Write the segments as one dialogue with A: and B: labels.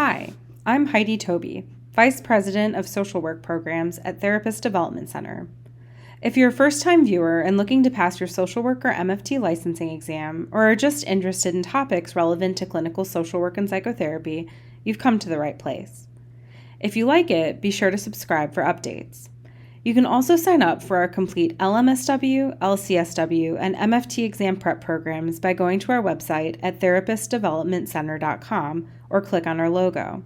A: Hi, I'm Heidi Toby, Vice President of Social Work Programs at Therapist Development Center. If you're a first-time viewer and looking to pass your social work or MFT licensing exam, or are just interested in topics relevant to clinical social work and psychotherapy, you've come to the right place. If you like it, be sure to subscribe for updates. You can also sign up for our complete LMSW, LCSW, and MFT exam prep programs by going to our website at therapistdevelopmentcenter.com or click on our logo.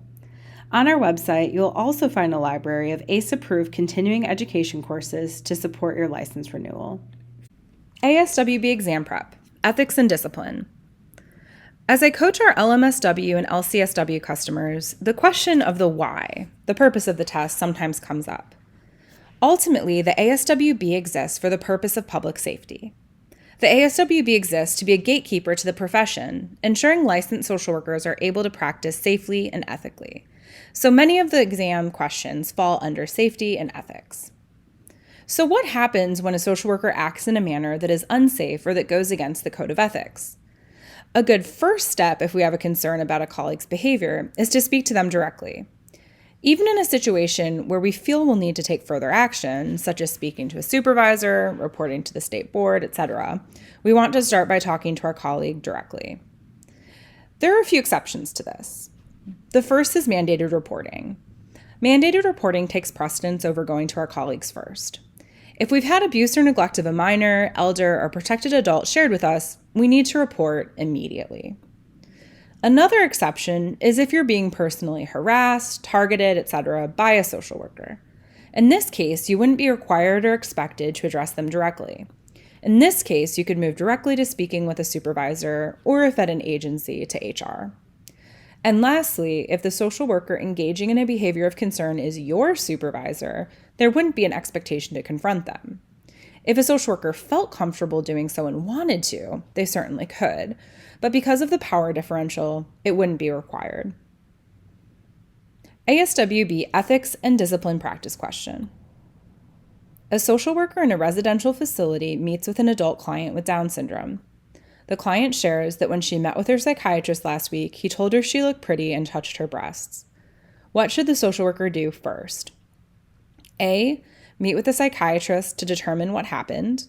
A: On our website, you'll also find a library of ACE-approved continuing education courses to support your license renewal. ASWB Exam Prep, Ethics and Discipline. As I coach our LMSW and LCSW customers, the question of the why, the purpose of the test, sometimes comes up. Ultimately, the ASWB exists for the purpose of public safety. The ASWB exists to be a gatekeeper to the profession, ensuring licensed social workers are able to practice safely and ethically. So many of the exam questions fall under safety and ethics. So what happens when a social worker acts in a manner that is unsafe or that goes against the code of ethics? A good first step if we have a concern about a colleague's behavior is to speak to them directly. Even in a situation where we feel we'll need to take further action, such as speaking to a supervisor, reporting to the state board, etc., we want to start by talking to our colleague directly. There are a few exceptions to this. The first is mandated reporting. Mandated reporting takes precedence over going to our colleagues first. If we've had abuse or neglect of a minor, elder, or protected adult shared with us, we need to report immediately. Another exception is if you're being personally harassed, targeted, etc. by a social worker. In this case, you wouldn't be required or expected to address them directly. In this case, you could move directly to speaking with a supervisor or, if at an agency, to HR. And lastly, if the social worker engaging in a behavior of concern is your supervisor, there wouldn't be an expectation to confront them. If a social worker felt comfortable doing so and wanted to, they certainly could. But because of the power differential, it wouldn't be required. ASWB Ethics and Discipline Practice Question. A social worker in a residential facility meets with an adult client with Down syndrome. The client shares that when she met with her psychiatrist last week, he told her she looked pretty and touched her breasts. What should the social worker do first? A. Meet with a psychiatrist to determine what happened.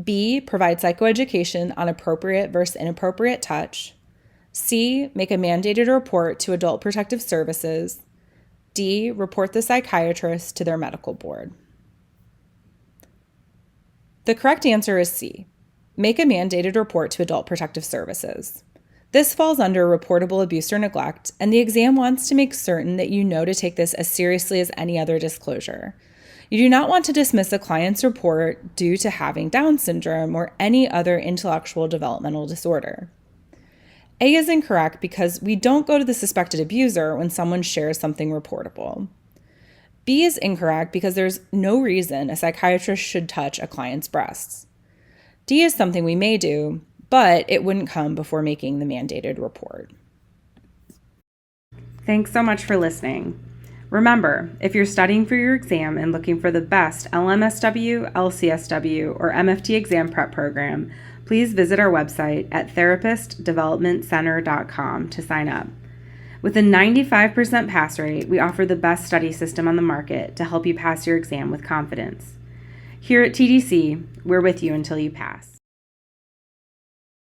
A: B. Provide psychoeducation on appropriate versus inappropriate touch. C. Make a mandated report to Adult Protective Services. D. Report the psychiatrist to their medical board. The correct answer is C. Make a mandated report to Adult Protective Services. This falls under reportable abuse or neglect, and the exam wants to make certain that you know to take this as seriously as any other disclosure. You do not want to dismiss a client's report due to having Down syndrome or any other intellectual developmental disorder. A is incorrect because we don't go to the suspected abuser when someone shares something reportable. B is incorrect because there's no reason a psychiatrist should touch a client's breasts. D is something we may do, but it wouldn't come before making the mandated report. Thanks so much for listening. Remember, if you're studying for your exam and looking for the best LMSW, LCSW, or MFT exam prep program, please visit our website at therapistdevelopmentcenter.com to sign up. With a 95% pass rate, we offer the best study system on the market to help you pass your exam with confidence. Here at TDC, we're with you until you pass.